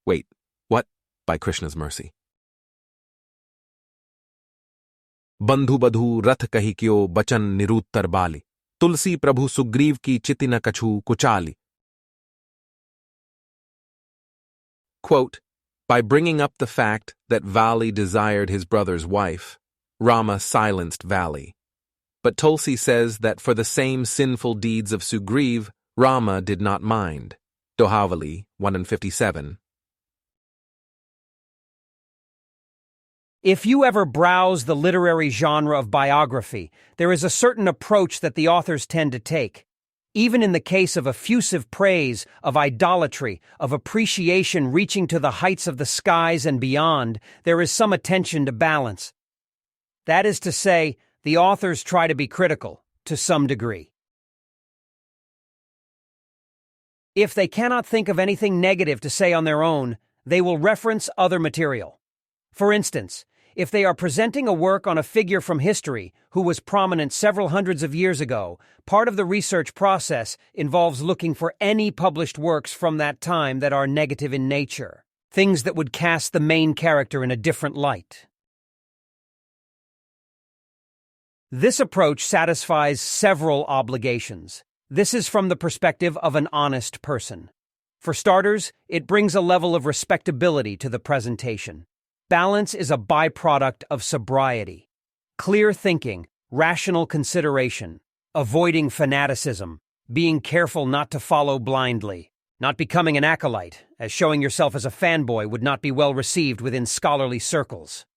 Wait, what? By Krishna's mercy. बंधु बधू रथ कही क्यों बचन निरूत्तर बाली तुलसी प्रभु सुग्रीव की चिति न कछु कुचाली. Quote, by bringing up the fact that Vali desired his brother's wife, Rama silenced Vali. But Tulsi says that for the same sinful deeds of Sugriva, Rama did not mind. Dohavali 1:57. If you ever browse the literary genre of biography, there is a certain approach that the authors tend to take. Even in the case of effusive praise, of idolatry, of appreciation reaching to the heights of the skies and beyond, there is some attention to balance. That is to say, the authors try to be critical, to some degree. If they cannot think of anything negative to say on their own, they will reference other material. For instance, if they are presenting a work on a figure from history who was prominent several hundreds of years ago, part of the research process involves looking for any published works from that time that are negative in nature, things that would cast the main character in a different light. This approach satisfies several obligations. This is from the perspective of an honest person. For starters, it brings a level of respectability to the presentation. Balance is a byproduct of sobriety. Clear thinking, rational consideration, avoiding fanaticism, being careful not to follow blindly, not becoming an acolyte, as showing yourself as a fanboy would not be well received within scholarly circles.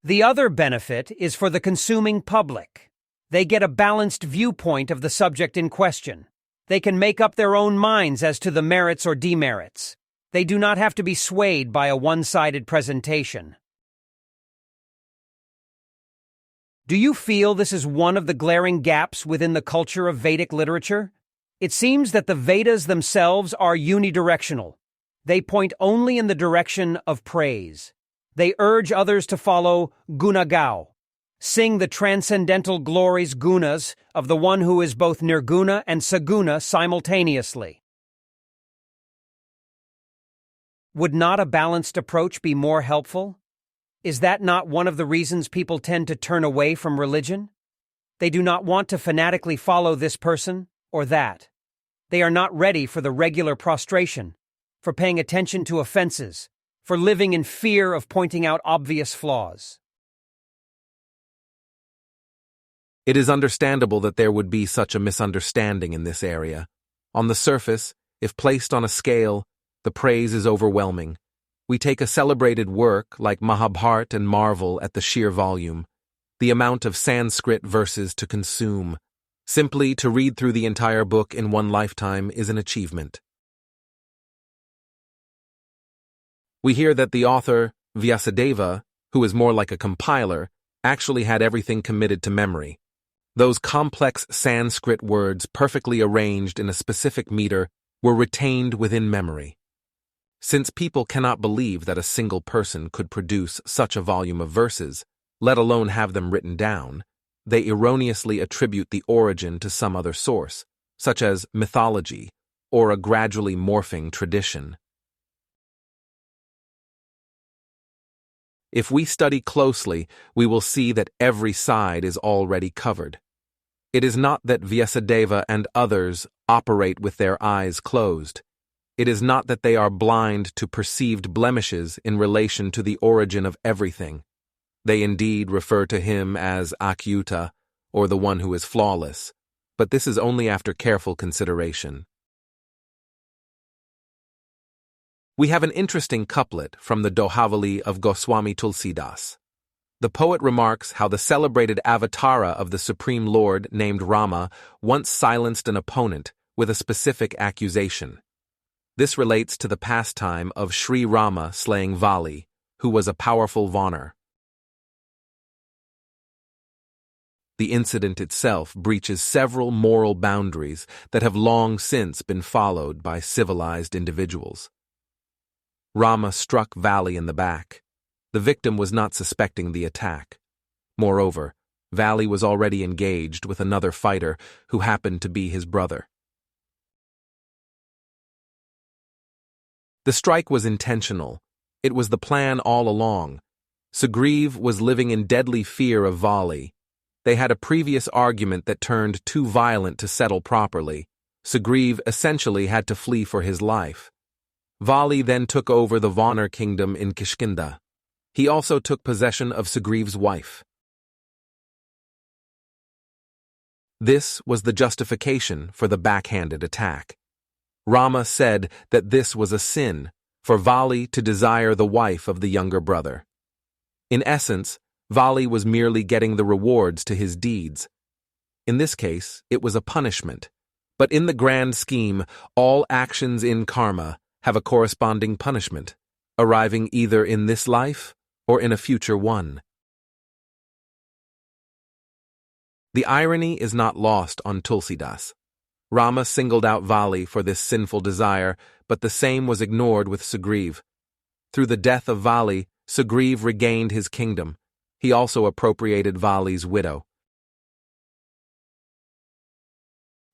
The other benefit is for the consuming public. They get a balanced viewpoint of the subject in question. They can make up their own minds as to the merits or demerits. They do not have to be swayed by a one-sided presentation. Do you feel this is one of the glaring gaps within the culture of Vedic literature? It seems that the Vedas themselves are unidirectional. They point only in the direction of praise. They urge others to follow gunagau, sing the transcendental glories gunas of the one who is both nirguna and saguna simultaneously. Would not a balanced approach be more helpful? Is that not one of the reasons people tend to turn away from religion? They do not want to fanatically follow this person or that. They are not ready for the regular prostration, for paying attention to offenses, for living in fear of pointing out obvious flaws. It is understandable that there would be such a misunderstanding in this area. On the surface, if placed on a scale, the praise is overwhelming. We take a celebrated work like Mahabharata and marvel at the sheer volume, the amount of Sanskrit verses to consume. Simply to read through the entire book in one lifetime is an achievement. We hear that the author, Vyasadeva, who is more like a compiler, actually had everything committed to memory. Those complex Sanskrit words perfectly arranged in a specific meter were retained within memory. Since people cannot believe that a single person could produce such a volume of verses, let alone have them written down, they erroneously attribute the origin to some other source, such as mythology or a gradually morphing tradition. If we study closely, we will see that every side is already covered. It is not that Vyasadeva and others operate with their eyes closed. It is not that they are blind to perceived blemishes in relation to the origin of everything. They indeed refer to him as Akyuta, or the one who is flawless, but this is only after careful consideration. We have an interesting couplet from the Dohavali of Goswami Tulsidas. The poet remarks how the celebrated avatara of the Supreme Lord named Rama once silenced an opponent with a specific accusation. This relates to the pastime of Sri Rama slaying Vali, who was a powerful Vanar. The incident itself breaches several moral boundaries that have long since been followed by civilized individuals. Rama struck Vali in the back. The victim was not suspecting the attack. Moreover, Vali was already engaged with another fighter who happened to be his brother. The strike was intentional. It was the plan all along. Sugriva was living in deadly fear of Vali. They had a previous argument that turned too violent to settle properly. Sugriva essentially had to flee for his life. Vali then took over the Vanar kingdom in Kishkinda. He also took possession of Sugriva's wife. This was the justification for the backhanded attack. Rama said that this was a sin for Vali to desire the wife of the younger brother. In essence, Vali was merely getting the rewards to his deeds. In this case, it was a punishment. But in the grand scheme, all actions in karma have a corresponding punishment, arriving either in this life or in a future one. The irony is not lost on Tulsidas. Rama singled out Vali for this sinful desire, but the same was ignored with Sugriva. Through the death of Vali, Sugriva regained his kingdom. He also appropriated Vali's widow.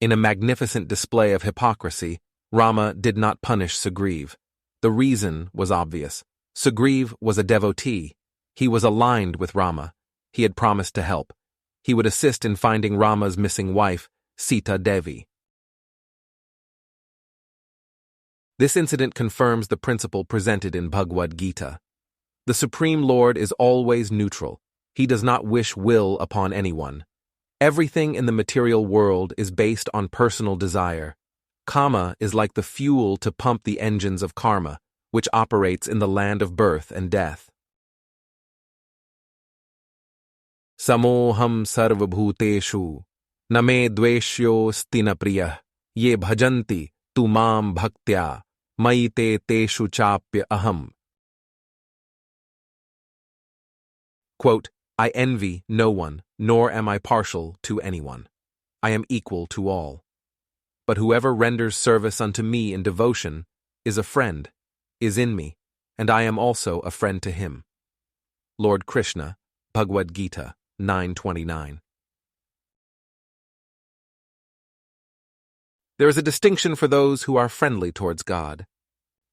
In a magnificent display of hypocrisy, Rama did not punish Sugriva. The reason was obvious. Sugriva was a devotee. He was aligned with Rama. He had promised to help. He would assist in finding Rama's missing wife, Sita Devi. This incident confirms the principle presented in Bhagavad-gita. The Supreme Lord is always neutral. He does not wish will upon anyone. Everything in the material world is based on personal desire. Kama is like the fuel to pump the engines of karma, which operates in the land of birth and death. Samoham sarvabhuteshu, name dveshyo stina priya, ye bhajanti tu mam bhaktya, maite teshu chapya aham. Quote, I envy no one, nor am I partial to anyone. I am equal to all. But whoever renders service unto me in devotion is a friend, is in me, and I am also a friend to him. Lord Krishna, Bhagavad-gita, 9:29. There is a distinction for those who are friendly towards God.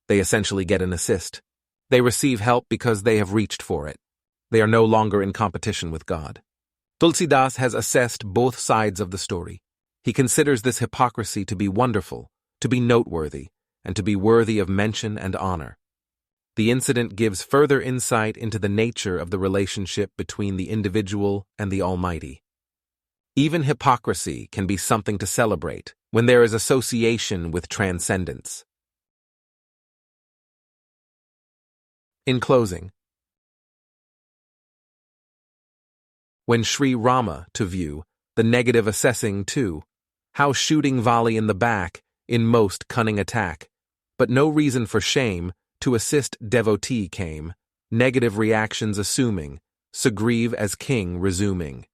They essentially get an assist. They receive help because they have reached for it. They are no longer in competition with God. Tulsidas has assessed both sides of the story. He considers this hypocrisy to be wonderful, to be noteworthy, and to be worthy of mention and honor. The incident gives further insight into the nature of the relationship between the individual and the Almighty. Even hypocrisy can be something to celebrate when there is association with transcendence. In closing, when Sri Rama to view, the negative assessing too, how shooting Vali in the back, in most cunning attack, but no reason for shame, to assist devotee came, negative reactions assuming, Sugriva as king resuming.